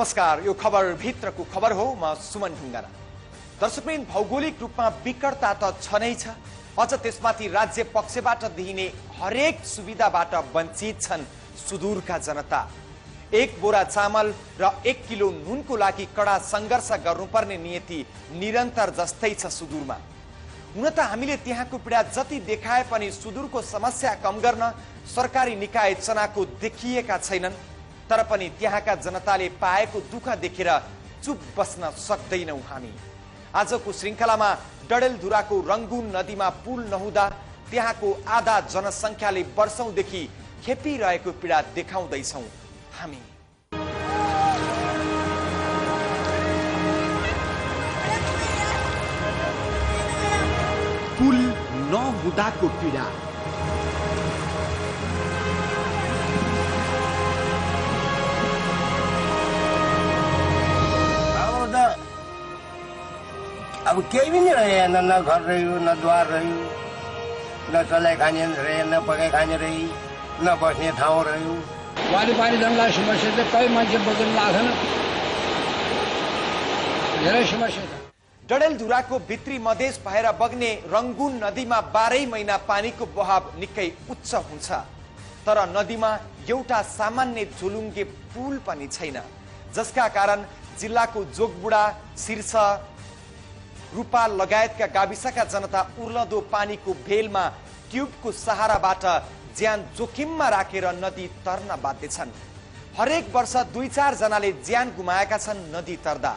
नमस्कार, यो खबर भित्रको खबर हो। म सुमन ढुङ्गाना। दर्शकवृन्द, भौगोलिक रूपमा विकटता त छ नै छ, अझ त्यसमाथि राज्य पक्षबाट दिइने हरेक सुविधाबाट वञ्चित छन् सुदूरका जनता। एक बोरा चामल र 1 किलो नुनको लागि कडा संघर्ष गर्नुपर्ने नियति निरन्तर जस्तै छ सुदूरमा। हुन त हामीले त्यहाँको पीडा जति देखाए पनि सुदूरको समस्या कम गर्न सरकारी निकाय चनाको देखिएका छैनन्। तर पनि त्यहाँका जनताले पाएको दुःख देखेर चुप बस्न सक्दैनौं हामी। आजको श्रृङ्खलामा डडेलधुराको रङ्गुन नदीमा पुल नहुँदा त्यहाँको आधा जनसङ्ख्याले वर्षौंदेखि खेपिरहेको पीडा देखाउँदैछौं हामी। पुल नहुँदाको पीडा, अब केही पनि रहे, न घर रह्यो, न द्वार रह्यो, न चलाइ खाने रहे, न पकाइ खाने रही, न बस्ने ठाउँ रह्यो। वाली पानी जङ्गला समस्या चाहिँ कहीँ मान्छे बदल्न लाग्दैन, धेरै समस्या छ। डडेलधुराको भित्री मधेस भएर बग्ने रङ्गुन नदीमा 12 महिना पानीको बहाव निकै उच्च हुन्छ। तर नदीमा एउटा सामान्य झुलुङ्गे पुल पनि छैन, जसका कारण जिल्लाको जोगबुढा, शीर्ष, रूपाल लगायतका गाविसका जनता उर्लदो पानीको भेलमा ट्युबको सहाराबाट ज्यान जोखिममा राखेर नदी तर्न बाध्य छन्। हरेक वर्ष 2-4 जनाले ज्यान गुमाएका छन् नदी तर्दा।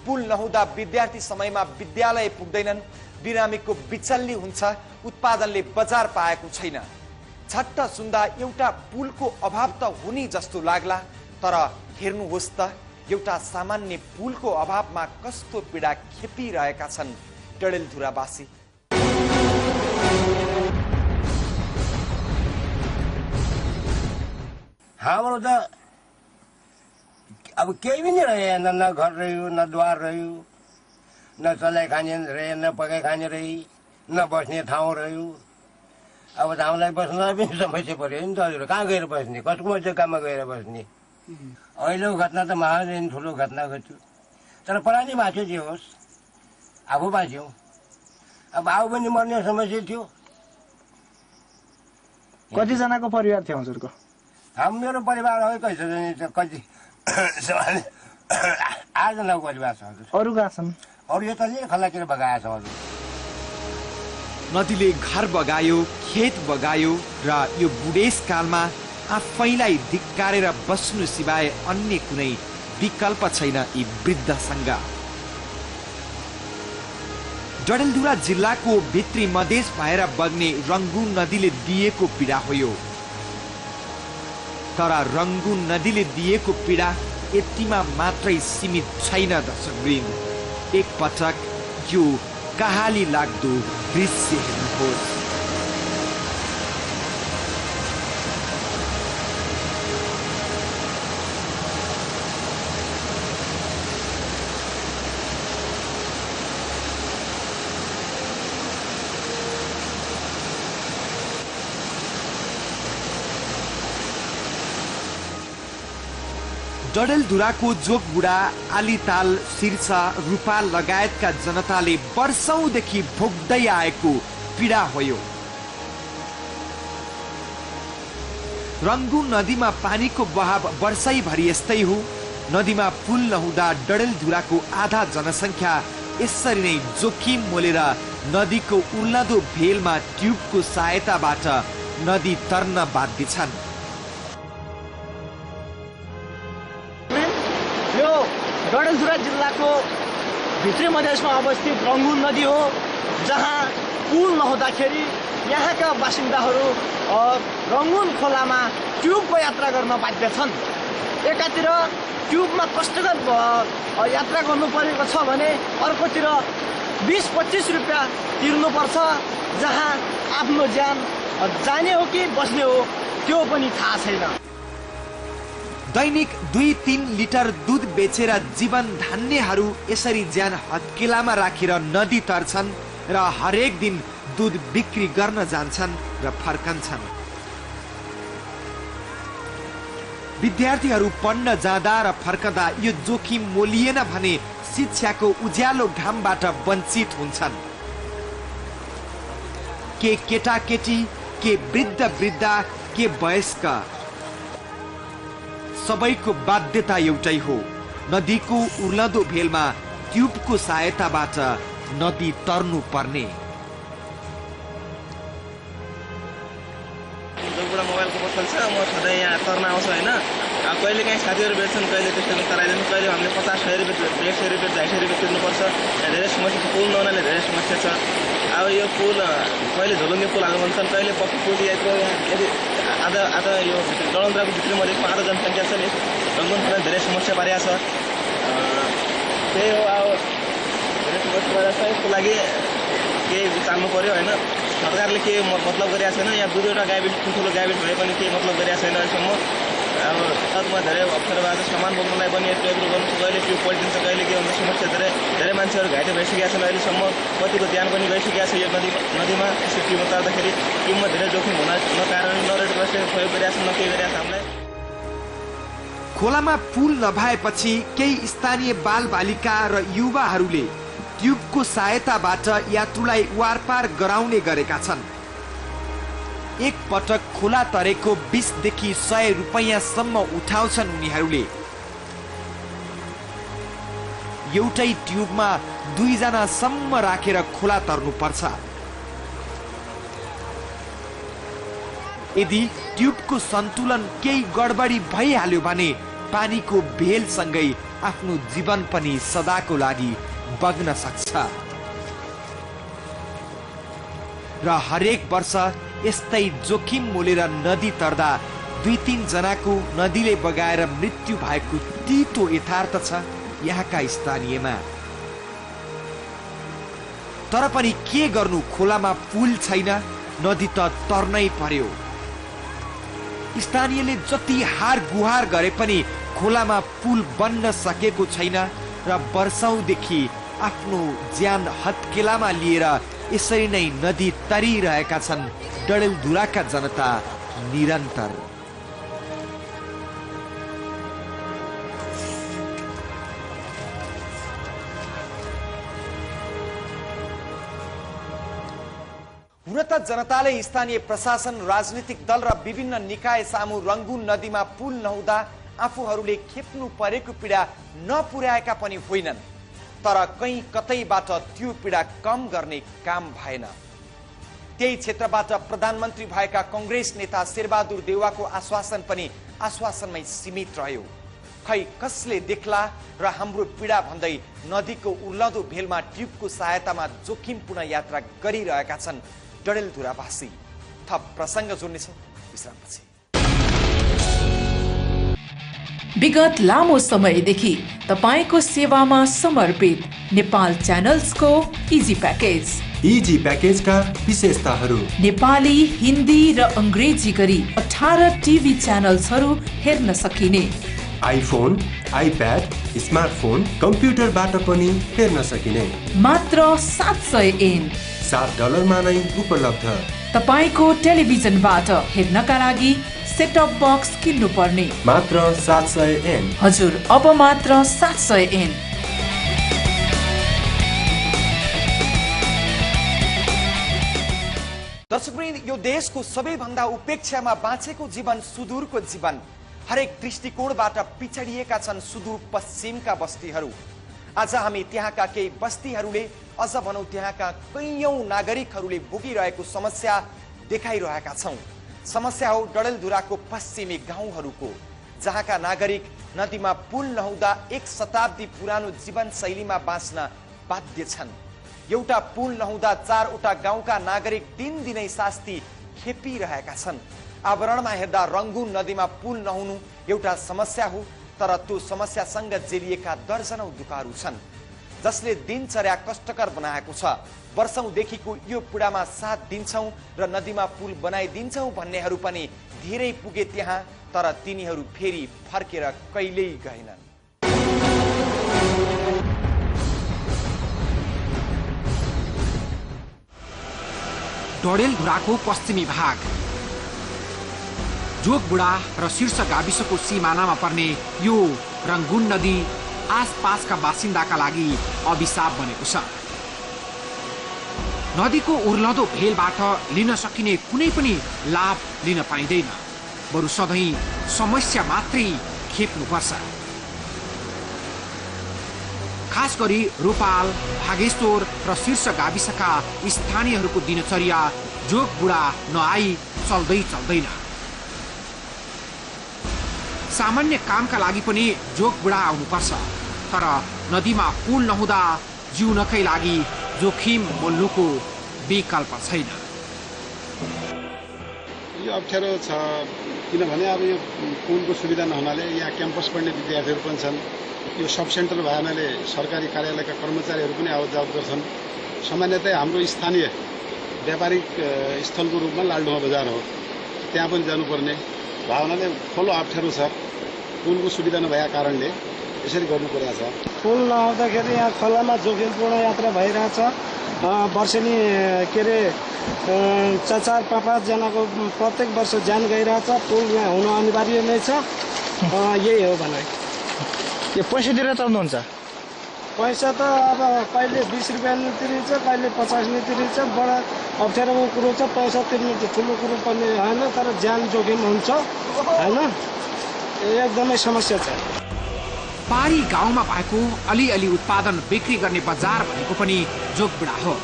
पुल नहुँदा विद्यार्थी समयमा विद्यालय पुग्दैनन्, बिरामीको बिचल्ली हुन्छ, उत्पादनले बजार पाएको छैन। झट्ट सुन्दा एउटा पुलको अभाव त हुने जस्तो लाग्ला, तर हेर्नुहोस् त एउटा सामान्य पुलको अभावमा कस्तो पीडा खेपिरहेका छन् डडेलधुरावासी। हाम्रो त अब केही पनि रहे, न घर रह्यो, न द्वार रह्यो, न चलाइ खाने रहे, न पकाइ खाने रही, न बस्ने ठाउँ रह्यो। अब त हामीलाई बस्नलाई पनि समस्या पऱ्यो नि त। हजुर कहाँ गएर बस्ने, कसको जग्गामा गएर बस्ने। अहिलेको घटना त महान ठुलो घटना घट्यो, तर परानी बाँच्यो जे होस्, आफू बाँच्यौँ। अब आऊ पनि मर्ने समस्या थियो। कतिजनाको परिवार थियो हजुरको? मेरो परिवार हो कति 8 जनाको परिवार छ हजुर। अरू कहाँ छन्? अरू यता खल्लातिर बगाएको छ हजुर। नदीले घर बगायो, खेत बगायो र यो बुढेसकालमा आफैलाई धिक्कारेर बस्नु सिवाय अन्य कुनै विकल्प छैन यी वृद्धसँग। डडेलधुरा जिल्लाको भित्री मधेस भएर बग्ने रङ्गुन नदीले दिएको पीडा हो यो। तर रङ्गुन नदीले दिएको पीडा यतिमा मात्रै सीमित छैन दर्शकवृन्द। एक पटक यो कहाली लाग्दो दृश्य हेर्नुहोस्। डडेलधुराको जोगबुढा, आलीताल, शीर्ष, रूपाल लगायतका जनताले वर्षौंदेखि भोग्दै आएको पीडा हो यो। रङ्गुन नदीमा पानीको बहाव वर्षैभरि यस्तै हो। नदीमा पुल नहुँदा डडेलधुराको आधा जनसङ्ख्या यसरी नै जोखिम मोलेर नदीको उर्लदो भेलमा ट्युबको सहायताबाट नदी तर्न बाध्य छन्। डडेलधुरा जिल्लाको भित्री मधेसमा अवस्थित रङ्गुन नदी हो, जहाँ पुल नहुँदाखेरि यहाँका बासिन्दाहरू रङ्गुन खोलामा ट्युबको यात्रा गर्न बाध्य छन्। एकातिर ट्युबमा कष्टकर यात्रा गर्नु परेको छ भने अर्कोतिर 20-25 रुपियाँ तिर्नुपर्छ, जहाँ आफ्नो ज्यान जाने हो कि बस्ने हो त्यो पनि थाहा छैन। दैनिक 2-3 लिटर दूध बेचेर जीवन धान्नेहरू यसरी ज्यान हत्केलामा राखेर नदी तर्छन् र हरेक दिन दूध बिक्री गर्न जान्छन् र फर्कन्छन्। विद्यार्थीहरू पढ्न जाँदा र फर्कदा यो जोखिम मोलिएन भने शिक्षाको उज्यालो घामबाट वञ्चित हुन्छन्। के केटाकेटी, के वृद्ध वृद्धा, के वयस्क, सबैको बाध्यता एउटै हो, नदीको उर्लदो भेलमा ट्युबको सहायताबाट नदी तर्नु पर्ने। मोबाइलको पसल छ, म सधैँ यहाँ तर्न आउँछु होइन। कहिले काहीँ साथीहरू भेट्छन्, कहिले त्यस्तो तराइदिनु, कहिले हामीले 50-100 रुपियाँ 150 रुपियाँ 250 रुपियाँ तिर्नुपर्छ। यहाँ धेरै समस्या छ, पुल नहुनाले धेरै समस्या छ। अब यो पुल कहिले झोलुङ्गे पुल हाल्नु भन्छन्, कहिले पक्की पुल यहाँको यदि आधा यो डडेलधुराको भित्री मधेसमा आधा जनसङ्ख्या छ नि, रङ्गुन धेरै समस्या पारेको छ। त्यही हो, अब धेरै समस्या पारेको छ। यसको लागि केही चाल्नु पऱ्यो होइन। सरकारले के मतलब गरिरहेको छैन। यहाँ 2-2वटा गाईबेट, ठुल्ठुलो गाईबेट भए पनि केही मतलब गरिरहेको छैन अहिलेसम्म। अब सदमा धेरै अप्ठ्यारो भएको छ, सामान बोक्नलाई पनि टेबल गर्नु, कहिले ट्युब पल्टिन्छ, कहिले के हुन्छ, समस्या धेरै मान्छेहरू घाइते भइसकेका छन् अहिलेसम्म। कतिको ज्यान पनि गइसकेको छ यो नदीमा। त्यसो ट्युबमा तर्दाखेरि ट्युबमा धेरै जोखिम हुन कारण न रेड क्रसले प्रयोग गरिरहेको छ, न के गरिरहेको छ हामीलाई। खोलामा पुल नभएपछि केही स्थानीय बालबालिका र युवाहरूले ट्युबको सहायताबाट यात्रुलाई वारपार गराउने गरेका छन्। एक पटक खोला तरेको 20 देखि 100 रुपैयाँसम्म उठाउँछन् उनीहरूले। एउटै ट्युबमा 2 जनासम्म राखेर खोला तर्नुपर्छ। यदि ट्युबको सन्तुलन केही गडबडी भइहाल्यो भने पानीको भेलसँगै आफ्नो जीवन पनि सदाको लागि बग्न सक्छ। र हरेक वर्ष यस्तै जोखिम मोलेर नदी तर्दा 2-3 जनाको नदीले बगाएर मृत्यु भएको तीतो यथार्थ छ यहाँका स्थानीयमा। तर पनि के गर्नु, खोलामा पुल छैन, नदी त तर्नै पर्यो। स्थानीयले जति हार गुहार गरे पनि खोलामा पुल बन्न सकेको छैन र वर्षौंदेखि आफ्नो ज्यान हत्केलामा लिएर यसरी नै नदी तरिरहेका छन् डडेलधुराका जनता निरन्तर। हुन त जनताले स्थानीय प्रशासन, राजनीतिक दल र विभिन्न निकाय सामु रङ्गुन नदीमा पुल नहुँदा आफूहरूले खेप्नु परेको पीडा नपुर्याएका पनि होइनन्। तर कहीँ कतैबाट त्यो पीडा कम गर्ने काम भएन। त्यही क्षेत्रबाट प्रधानमन्त्री भएका कांग्रेस नेता शेरबहादुर देउवाको आश्वासन पनि आश्वासनमै सीमित रह्यो। खै कसले देख्ला र हाम्रो पीडा भन्दै नदीको उर्लदो भेलमा ट्युबको सहायतामा जोखिमपूर्ण यात्रा गरिरहेका छन् डडेलधुरावासी। थप प्रसङ्ग जोड्नेछ विश्रामपछि। विगत लामो समयदेखि तपाईको सेवामा समर्पित नेपाल च्यानल्सको इजी प्याकेज। इजी प्याकेजका विशेषताहरू: नेपाली, हिन्दी र अंग्रेजी गरी 18 टिभी च्यानल्सहरू हेर्न सकिने, आइफोन, आइप्याड, स्मार्टफोन, कम्प्युटरबाट पनि हेर्न सकिने, मात्र 700 एन $7 नै उपलब्ध। तपाईको टेलिभिजनबाट हेर्नका लागि सेटअप बक्स किन्नु पर्ने, मात्र 700 एन। हजुर, अब मात्र 700 एन। दर्शकवृन्द, यो देशको सबैभन्दा उपेक्षामा बाँचेको जीवन सुदूरको जीवन। हरेक दृष्टिकोणबाट पिछडिएका छन् सुदूर पश्चिमका बस्तीहरू। आज हामी त्यहाँका केही बस्तीहरूले, अझ भनौँ त्यहाँका कैयौं नागरिकहरूले भोगिरहेको समस्या देखाइरहेका छौं। समस्या हो डडेलधुराको पश्चिमी गाउँहरूको, जहाँका नागरिक नदीमा पुल नहुँदा 1 शताब्दी पुरानो जीवनशैलीमा बाँच्न बाध्य छन्। एउटा पुल नहुँदा 4वटा गाउँका नागरिक दिनदिनै शास्ति खेपिरहेका छन्। आवरणमा हेर्दा रङ्गुन नदीमा पुल नहुनु एउटा समस्या हो, तर त्यो समस्यासँग जेलिएका दर्जनौं दुःखहरू छन्, जसले दिनचर्या कष्टकर बनाएको छ। वर्षौंदेखिको यो पीडामा साथ दिन्छौं र नदीमा पुल बनाइदिन्छौं भन्नेहरू पनि धेरै पुगे त्यहाँ, तर तिनीहरू फेरि फर्केर कहिल्यै गएनन्। डडेलधुराको पश्चिमी भाग जोगबुढा र शीर्ष गाविसको सिमानामा पर्ने यो रंगून नदी आसपासका बासिन्दाका लागि अभिशाप बनेको छ। नदीको उर्लदो भेलबाट लिन सकिने कुनै पनि लाभ लिन पाइँदैन, बरु सधैँ समस्या मात्रै खेप्नुपर्छ। खास गरी रूपाल, भागेश्वर र शीर्ष गाविसका स्थानीयहरूको दिनचर्या जोगबुढा नआई चल्दैन। सामान्य कामका लागि पनि जोगबुढा आउनुपर्छ, तर नदीमा पुल नहुँदा जिउनकै लागि जोखिम मोल्नुको विकल्प छैन। यो अप्ठ्यारो छ, किनभने अब यो पुलको सुविधा नहुनाले यहाँ क्याम्पस पढ्ने विद्यार्थीहरू पनि छन्। यो सब सेन्टर भएनाले सरकारी कार्यालयका कर्मचारीहरू पनि आवत जावत गर्छन्। सामान्यतया हाम्रो स्थानीय व्यापारिक स्थलको रूपमा लालडुवा बजार हो, त्यहाँ पनि जानुपर्ने भावनाले ठुलो अप्ठ्यारो छ। पुलको सुविधा नभएका कारणले यसरी गर्नु परेको छ। पुल नहुँदाखेरि यहाँ खोलामा जोखिमपूर्ण यात्रा भइरहेछ। वर्षेनी के अरे 4-5 जनाको प्रत्येक वर्ष ज्यान गइरहेछ। पुल यहाँ हुनु अनिवार्य नै छ। यही हो भनाइ। यो पैसा दिएर चल्नुहुन्छ? पैसा त अब कहिले 20 रुपियाँ नि तिरिन्छ, कहिले 50 नि तिरिन्छ। बडा अप्ठ्यारोको कुरो छ। पैसा तिर्नु त ठुलो कुरो पनि होइन, तर ज्यान जोखिम हुन्छ होइन, एकदमै समस्या छ। पारी गाउँमा भएको अलिअलि उत्पादन बिक्री गर्ने बजार भनेको पनि जोगबुढा हो।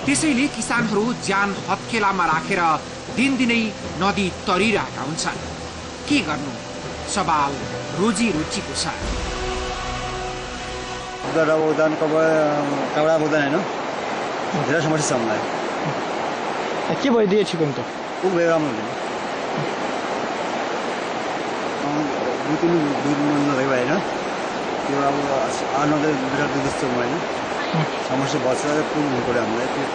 त्यसैले किसानहरू ज्यान हत्केलामा राखेर दिनदिनै नदी तरिरहेका हुन्छन्। के गर्नु, सवाल रोजी रुचिको छ। काउडा बोक्दैन होइन, धेरै समस्या छ हामीलाई। के भइदियो छिकुन त? ऊ भयो राम्रो हुँदैन, 2-3 दिन नभएको होइन, त्यो अब 8-9 दिन जस्तो होइन समस्या भएछ। पुल हुनु पऱ्यो हामीलाई, त्यो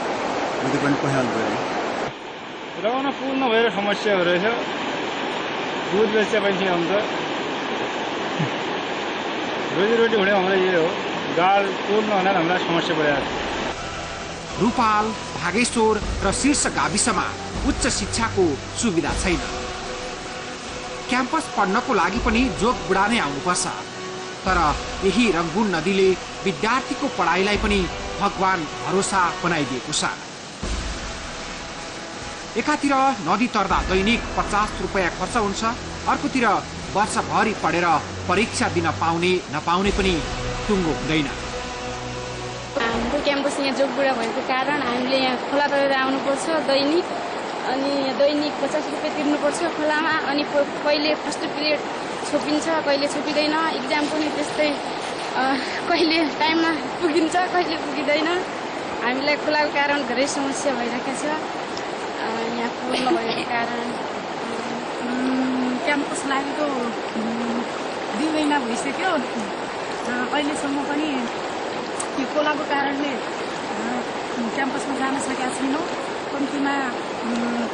नदी पनि पठाउनु पऱ्यो। रगाउन पुल नभएर समस्याहरू रहेछ। दुध बेच्दा पनि हुन्छ, रोजीरोटी हुने हामीलाई यही हो। गाड पुल नहुँदा हामीलाई समस्या परिरहेको छ। रूपाल, भागेश्वर र शीर्ष गाविसमा उच्च शिक्षाको सुविधा छैन। क्याम्पस पढ्नको लागि पनि जोगबुढा नै आउनुपर्छ, तर यही रंगून नदीले विद्यार्थीको पढाइलाई पनि भगवान भरोसा बनाइदिएको छ। एकातिर नदी तर्दा दैनिक 50 रुपियाँ खर्च हुन्छ, अर्कोतिर वर्षभरि पढेर परीक्षा दिन पाउने नपाउने पनि टुङ्गो हुँदैन। हाम्रो क्याम्पस यहाँ जोगबुढा भएको कारण हामीले यहाँ खोला तरेर आउनुपर्छ दैनिक, अनि दैनिक 50 रुपियाँ तिर्नुपर्छ खोलामा। अनि कहिले फर्स्ट पिरियड छोपिन्छ, कहिले छोपिँदैन। इक्जाम पनि त्यस्तै, कहिले टाइममा पुगिन्छ, कहिले पुगिँदैन। हामीलाई खोलाको कारण धेरै समस्या भइरहेको छ। यहाँ पुल नभएको कारण क्याम्पस लागेको 2 महिना भइसक्यो। अहिलेसम्म पनि यो खोलाको कारणले क्याम्पसमा जान सकेका छैनौँ। कम्तीमा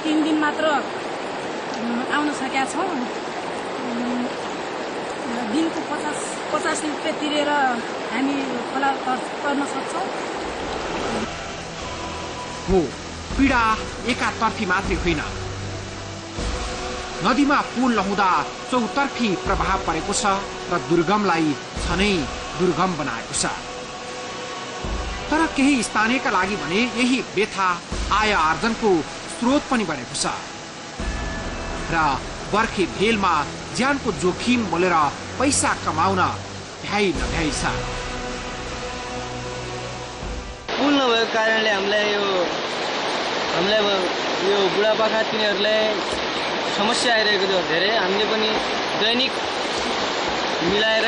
3 दिन मात्र आउन सकेका छौँ। दिनको 50 रुपियाँ तिरेर हामी खोला तर्न सक्छौँ। हो, पीडा एकातर्फी मात्रै होइन। नदीमा पुल नहुँदा चौतर्फी प्रभाव परेको छ र दुर्गमलाई झनै दुर्गम बनाएको छ। तर केही स्थानीयका लागि भने यही व्यथा आय आर्जनको स्रोत पनि बनेको छ र बर्खे भेलमा ज्यानको जोखिम मोलेर पैसा कमाउन भ्याइ नभ्याइ छ। पुल नभएको कारणले हामीलाई यो बुढापाका तिनीहरूलाई समस्या आइरहेको छ धेरै। हामीले पनि दैनिक मिलाएर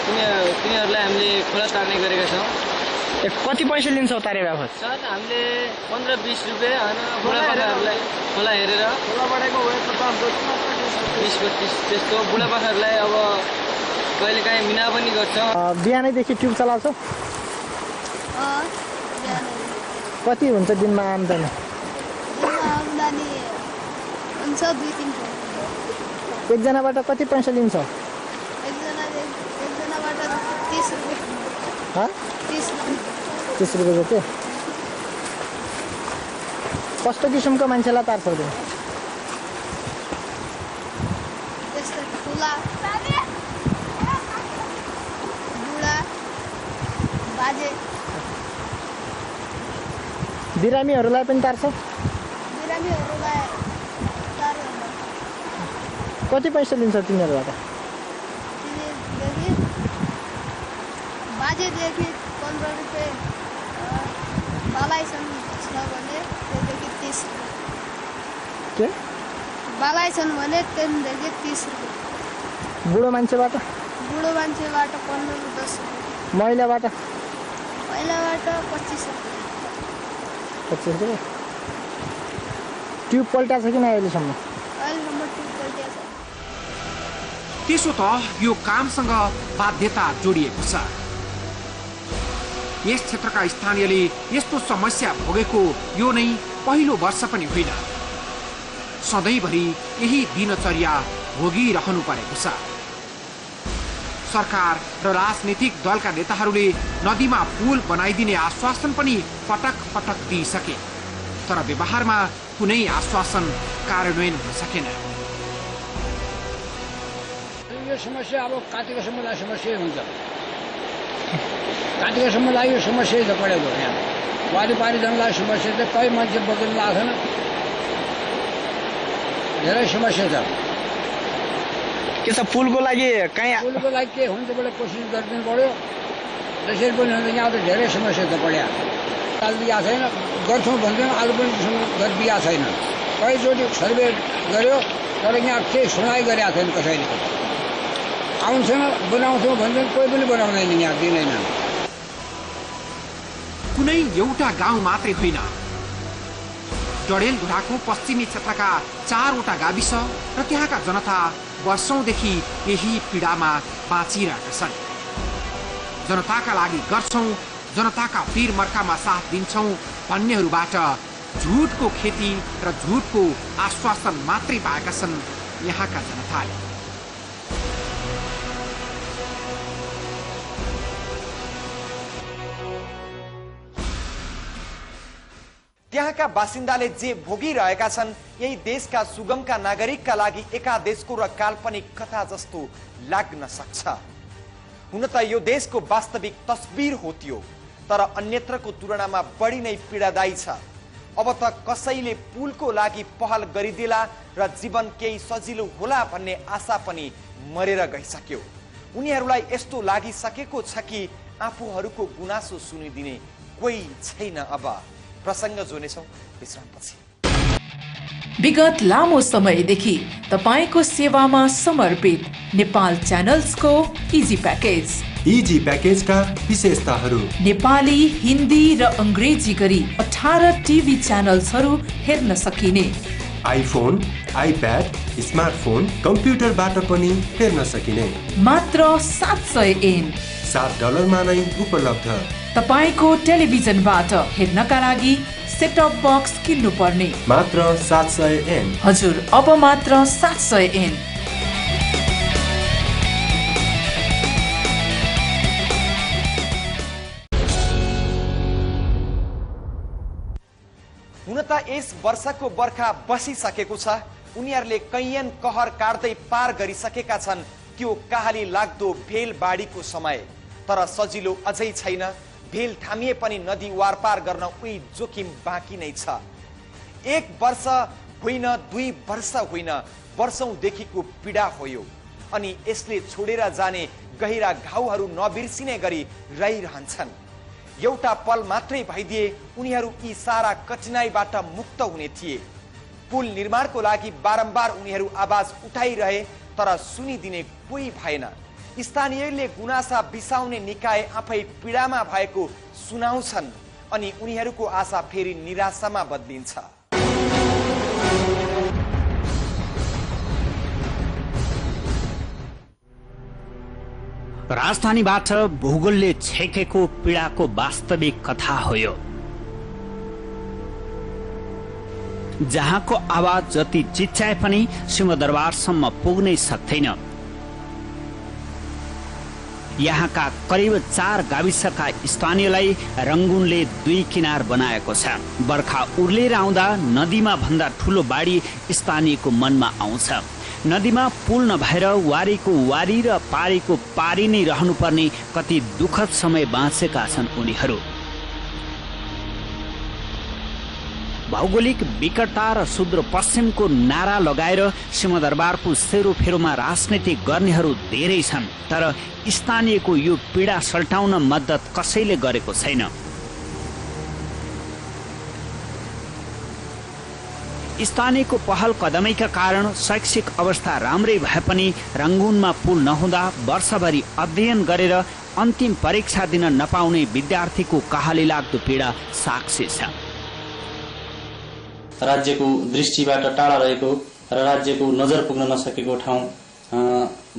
तिनीहरूलाई हामीले खोला तार्ने गरेका छौँ। कति पैसा लिन्छौ तारे बापत? सर हामीले 15-20 रुपियाँ होइन, बुढापाकाहरूलाई खोला हेरेर 20-25 त्यस्तो। बुढापाकाहरूलाई अब कहिलेकाहीँ मिना पनि गर्छ। बिहानैदेखि ट्युब चलाउँछौ? कति हुन्छ दिनमा आम्दानी? आम्दानी हुन्छ 2-3। एकजनाबाट कति पैसा लिन्छ? एकजनाबाट 30 रुपियाँ। 30 रुपियाँ जति। कस्तो किसिमको मान्छेलाई तार्छौ? बुढा बाजे। बिरामीहरूलाई पनि तार्छ? बिरामीहरूलाई तार्छ। कति पैसा लिन्छ तिनीहरूबाट? बाजेदेखि 15 रुपियाँ, बालाइसन छ भने त्यसदेखि 30 रुपियाँ। के? बालाइसन भने त्यसदेखि 30 रुपियाँ। बुढो मान्छेबाट? बुढो मान्छेबाट 15 र 10 रुपियाँ। महिलाबाट? महिलाबाट 25 रुपियाँ। 25 रुपियाँ। ट्युब पल्टा छ कि न अहिलेसम्म? अहिलेसम्म ट्युब पल्टिया छ। त्यसो त यो कामसँग बाध्यता जोडिएको छ। यस क्षेत्रका स्थानीयले यस्तो समस्या भोगेको यो नै पहिलो वर्ष पनि होइन। सधैँभरि यही दिनचर्या भोगिरहनु परेको छ। सरकार र राजनीतिक दलका नेताहरूले नदीमा पुल बनाइदिने आश्वासन पनि पटक पटक दिइसके, तर व्यवहारमा कुनै आश्वासन कार्यान्वयन हुन सकेन। यो समस्या अब कार्तिकसम्मलाई समस्या हुन्छ। कार्तिकसम्मलाई यो समस्या त परेको यहाँ वारिपारीजनलाई समस्या चाहिँ कहीँ मान्छे बगेर लाग्दैन। धेरै समस्या छ। के छ पुलको लागि कहीँ? पुलको लागि के हुन्छ भने कोसिस गरिदिनु पर्यो। त्यसरी पनि हुन्छ। यहाँ त धेरै समस्या त पड्या। आज दिएको छैन, गर्छौँ भन्दैन, आज पनि गरिदिएको छैन। कहीचोटि सर्वे गर्यो तर यहाँ केही सुनाइ गरेका छैन कसैले। आउँछन् बनाउँछौँ भन्छन्, कोही पनि बनाउँदैन, यहाँ दिँदैन। कुनै एउटा गाउँ मात्रै होइन, डडेलधुराको पश्चिमी क्षेत्रका 4वटा गाविस र त्यहाँका जनता वर्षौंदेखि यही पीडामा बाँचिरहेका छन्। जनताका लागि गर्छौं, जनताका पीर मर्कामा साथ दिन्छौं भन्नेहरूबाट झुटको खेती र झुटको आश्वासन मात्रै पाएका छन् यहाँका जनताले। त्यहाँका बासिन्दाले जे भोगिरहेका छन् यही देशका सुगमका नागरिकका लागि एकादेशको र काल्पनिक कथा जस्तो लाग्न सक्छ। हुन त यो देशको वास्तविक तस्बिर हो त्यो, तर अन्यत्रको तुलनामा बढी नै पीडादायी छ। अब त कसैले पुलको लागि पहल गरिदेला र जीवन केही सजिलो होला भन्ने आशा पनि मरेर गइसक्यो। उनीहरूलाई यस्तो लागिसकेको छ कि आफूहरूको गुनासो सुनिदिने कोही छैन। अब प्रसंग जोनेछौं विश्रामपछि। विगत लामो समयदेखि तपाईको सेवामा समर्पित नेपाल च्यानल्सको इजी प्याकेज। इजी प्याकेजका विशेषताहरू: नेपाली, हिन्दी र अंग्रेजी गरी 18 टिभी च्यानल्सहरू हेर्न सकिने, आइफोन, आइप्याड, स्मार्टफोन, कम्प्युटरबाट पनि हेर्न सकिने, मात्र 700 एन $7 नै उपलब्ध। तपाईको टेलिभिजनबाट हेर्नका लागि सेट टप बक्स किन्नु पर्ने, मात्र 700 एन। हजुर, अब मात्र 700 एन। हुन त यस वर्षको बर्खा बसिसकेको छ। उनीहरूले कैयन कहर काट्दै पार गरिसकेका छन् त्यो कहाली लाग्दो भेल बाढीको समय। तर सजिलो अझै छैन। भेल थामिए पनि नदी वारपार गर्न उही जोखिम बाँकी नै छ। 1 वर्ष होइन, 2 वर्ष होइन, वर्षौंदेखिको पीडा हो यो। अनि यसले छोडेर जाने गहिरा घाउहरू नबिर्सिने गरी रहिरहन्छन्। एउटा पल मात्रै भइदिए उनीहरू यी सारा कठिनाइबाट मुक्त हुने थिए। पुल निर्माणको लागि बारम्बार उनीहरू आवाज उठाइरहे, तर सुनिदिने कोही भएन। स्थानीयले गुनासा बिसाउने निकाय आफै पीडामा भएको सुनाउँछन् अनि उनीहरूको आशा फेरि निराशामा बदलिन्छ। राजधानीबाट भूगोलले छेकेको पीडाको वास्तविक कथा हो यो, जहाँको आवाज जति चिच्चाए पनि सिंहदरबारसम्म पुग्नै सक्दैन। यहाँका करिब 4 गाविसका स्थानीयलाई रंगुनले 2 किनार बनाएको छ। बर्खा उर्लेर आउँदा नदीमा भन्दा ठूलो बाढी स्थानीयको मनमा आउँछ। नदीमा पुल नभएर वारीको वारी र पारीको पारी नै रहनुपर्ने कति दुःखद समय बाँचेका छन् उनीहरू। भौगोलिक विकटता र सुदूरपश्चिमको नारा लगाएर सिंहदरबारको सेरोफेरोमा राजनीति गर्नेहरू धेरै छन्, तर स्थानीयको यो पीडा सल्टाउन मद्दत कसैले गरेको छैन। स्थानीयको पहल कदमीका कारण शैक्षिक अवस्था राम्रै भए पनि रंगूनमा पुल नहुँदा वर्षभरि अध्ययन गरेर अन्तिम परीक्षा दिन नपाउने विद्यार्थीको कहाली लाग्दो पीडा साक्षी छ। राज्यको दृष्टिबाट टाढा रहेको र राज्यको नजर पुग्न नसकेको ठाउँ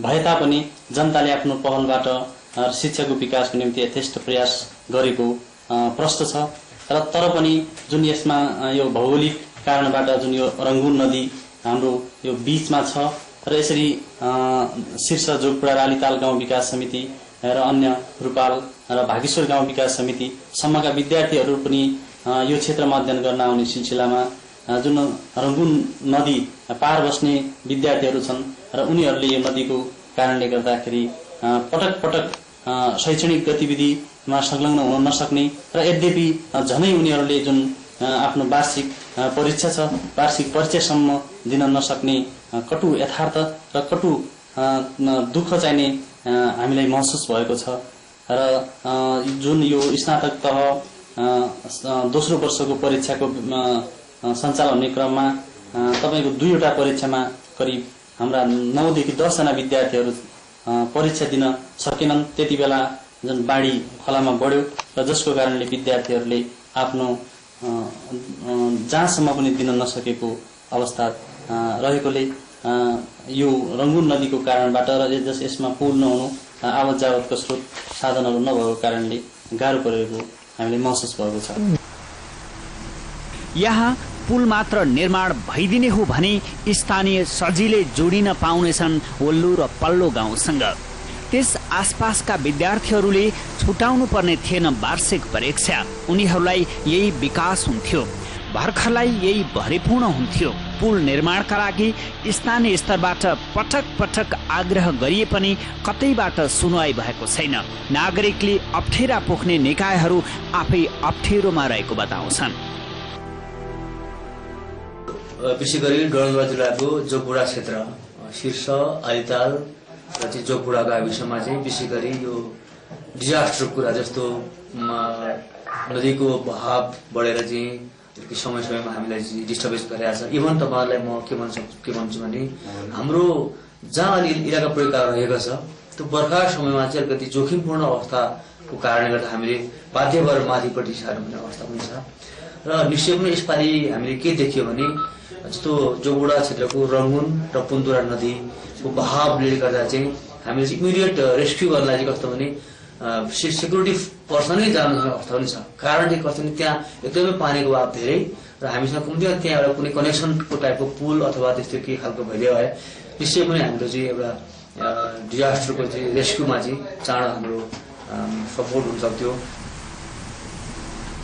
भए तापनि जनताले आफ्नो पहलबाट शिक्षाको विकासको निम्ति यथेष्ट प्रयास गरेको प्रश्न छ। तर पनि जुन यसमा यो भौगोलिक कारणबाट जुन यो रंगून नदी हाम्रो यो बीचमा छ र यसरी शीर्ष जोगपुरा रालीताल गाउँ विकास समिति र अन्य रूपाल र भागेश्वर गाउँ विकास समिति सम्मका विद्यार्थीहरू पनि यो क्षेत्रमा अध्ययन गर्न आउने सिलसिलामा जुन रंगून नदी पार बस्ने विद्यार्थीहरू छन् र उनीहरूले यो नदीको कारणले गर्दाखेरि पटक पटक शैक्षणिक गतिविधिमा संलग्न हुन नसक्ने र यद्यपि झनै उनीहरूले जुन आफ्नो वार्षिक परीक्षा छ वार्षिक परीक्षासम्म दिन नसक्ने कटु यथार्थ र कटु दुःख चाहिने हामीलाई महसुस भएको छ। र जुन यो स्नातक तह दोस्रो वर्षको परीक्षाको सञ्चालन हुने क्रममा तपाईको 2वटा परीक्षामा करिब हाम्रा 9 देखि 10 जना विद्यार्थीहरू परीक्षा दिन सकेनन्। त्यति बेला जुन बाढी खोलामा बढ्यो र जसको कारणले विद्यार्थीहरूले आफ्नो जहाँसम्म पनि दिन नसकेको अवस्था रहेकोले यो रंगून नदीको कारणबाट र यसमा पुल नहुनु आवत जावतको स्रोत साधनहरू नभएको कारणले गाह्रो परेको हामीले महसुस भएको छ। यहाँ पुल मात्र निर्माण भइदिने हो भने स्थानीय सजिलै जोडिन पाउनेछन् वल्लु र पल्लो गाउँसँग। त्यस आसपासका विद्यार्थीहरूले छुटाउनु पर्ने थिएन वार्षिक परीक्षा, उनीहरूलाई यही विकास हुन्थ्यो, भर्खरलाई यही भरिपूर्ण हुन्थ्यो। पुल निर्माणका लागि स्थानीय स्तरबाट पटक पटक आग्रह गरिए पनि कतैबाट सुनवाई भएको छैन। नागरिकले अप्ठेरा पोख्ने निकायहरू आफै अप्ठेरोमा रहेको बताउँछन्। विशेष गरी डडेलधुरा जिल्लाको जोगबुढा क्षेत्र शीर्ष आलिताल र जोगबुढा गाविसमा चाहिँ विशेष गरी यो डिजास्टर कुरा जस्तो नदीको बहाव बढेर चाहिँ समय समयमा हामीलाई डिस्टर्बेन्स गरिरहेछ। इभन तपाईहरुलाई म के भन्छु भने हाम्रो जहाँ अलि इलाका प्रयोगका रहेको छ त्यो बर्खा समयमा चाहिँ अलिकति जोखिमपूर्ण अवस्थाको कारणले गर्दा हामीले बाध्य भएर माथिपट्टि सार्नु पर्ने अवस्था पनि छ। र निश्चय पनि यसपालि हामीले के देखियो भने जस्तो जोगबुढा क्षेत्रको रंगून र पुनदुरा नदीको बहावले गर्दा चाहिँ हामीले इमिडिएट रेस्क्यु गर्नलाई चाहिँ कस्तो भने सेक्युरिटी पर्सनै जानु सक्ने अवस्था पनि छ। कारण चाहिँ कस्तो भने त्यहाँ एकदमै पानीको बहाव धेरै र हामीसँग कम्ती त्यहाँ एउटा कुनै कनेक्सनको टाइपको पुल अथवा त्यस्तो के खालको भइदियो भए निश्चय पनि हाम्रो चाहिँ एउटा डिजास्टरको चाहिँ रेस्क्युमा चाहिँ चाँडो हाम्रो सपोर्ट हुन सक्थ्यो।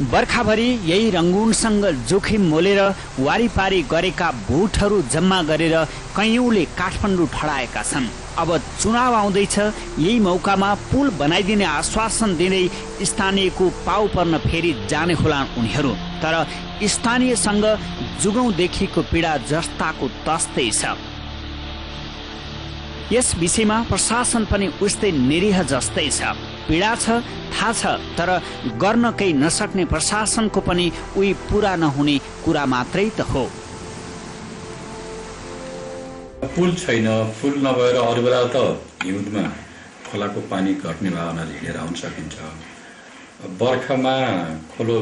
बर्खाभरि यही रंगूनसँग जोखिम मोलेर वारीपारी गरेका भोटहरू जम्मा गरेर कैयौंले काठमाडौँ ठडाएका छन्। अब चुनाव आउँदैछ, यही मौकामा पुल बनाइदिने आश्वासन दिँदै स्थानीयको पाउ पर्न फेरि जाने होलान् उनीहरू। तर स्थानीयसँग जुगौंदेखिको पीडा जस्ताको तस्तै छ। यस विषयमा प्रशासन पनि उस्तै निरीह जस्तै छ। पीडा छ थाहा छ, तर गर्न केही नसक्ने प्रशासनको पनि उही पूरा नहुने कुरा मात्रै त हो। पुल छैन, पुल नभएर अरू बेला त हिउँदमा खोलाको पानी घट्ने भावनाले हिँडेर आउन सकिन्छ। बर्खामा खोलो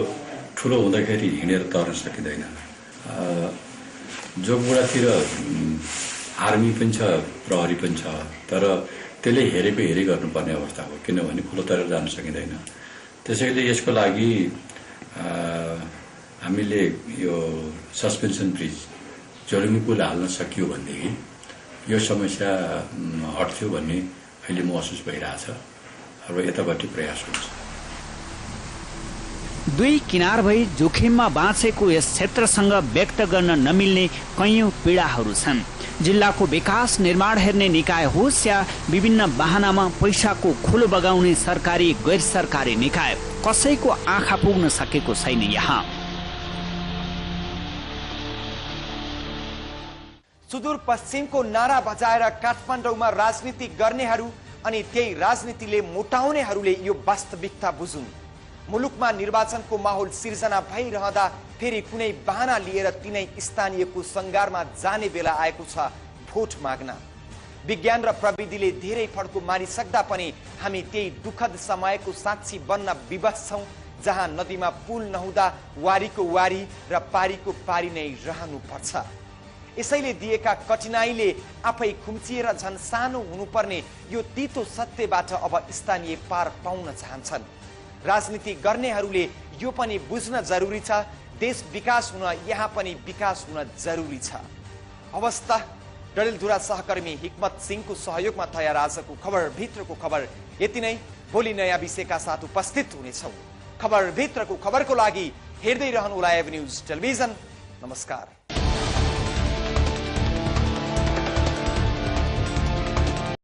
ठुलो हुँदाखेरि हिँडेर तर्न सकिँदैन। जोगबुढातिर आर्मी पनि छ, प्रहरी पनि छ, तर त्यसले हेरेको हेरी गर्नुपर्ने अवस्था हो, किनभने खोलो तरेर जान सकिँदैन। त्यसैले यसको लागि हामीले यो सस्पेन्सन ब्रिज जोडुङ्गी पुल हाल्न सकियो भनेदेखि यो समस्या हट्थ्यो भन्ने अहिले महसुस भइरहेछ र यतापट्टि प्रयास हुन्छ। दुई किनार भई जोखिममा बाँचेको यस क्षेत्रसँग व्यक्त गर्न नमिल्ने कैयौं पीडाहरू छन्। जिल्लाको विकास निर्माण हेर्ने निकाय होस् या विभिन्न बहानामा पैसाको खोलो बगाउने सरकारी गैर सरकारी निकाय, कसैको आँखा पुग्न सकेको छैन। यहाँ सुदूरपश्चिमको नारा बजाएर काठमाडौँमा राजनीति गर्नेहरू अनि त्यही राजनीतिले मोटाउनेहरूले यो वास्तविकता बुझुन्। मुलुकमा निर्वाचनको माहौल सिर्जना भइरहँदा फेरि कुनै बहाना लिएर तिनै स्थानीयको संगारमा जाने बेला आएको छ भोट माग्न। विज्ञान र प्रविधिले धेरै फड्को मारिसक्दा पनि हामी त्यही दुःखद समयको साक्षी बन्न विवश छौं, जहाँ नदीमा पुल नहुँदा वारीको वारी र पारीको पारी नै रहनुपर्छ। यसैले दिएका कठिनाइले आफै खुम्चिएर झन् सानो हुनुपर्ने यो तीतो सत्यबाट अब स्थानीय पार पाउन चाहन्छन्। राजनीति गर्नेहरूले यो पनि बुझ्न जरुरी छ, देश विकास हुन यहाँ पनि विकास हुन जरुरी छ। अवस्था डडेलधुरा सहकर्मी हिक्मत सिंहको सहयोगमा तयार आजको खबर भित्रको खबर यति नै। भोलि नयाँ विषयका साथ उपस्थित हुनेछौँ। खबर भित्रको खबरको लागि हेर्दै रहनुहोला एभ न्यूज टेलिभिजन। नमस्कार।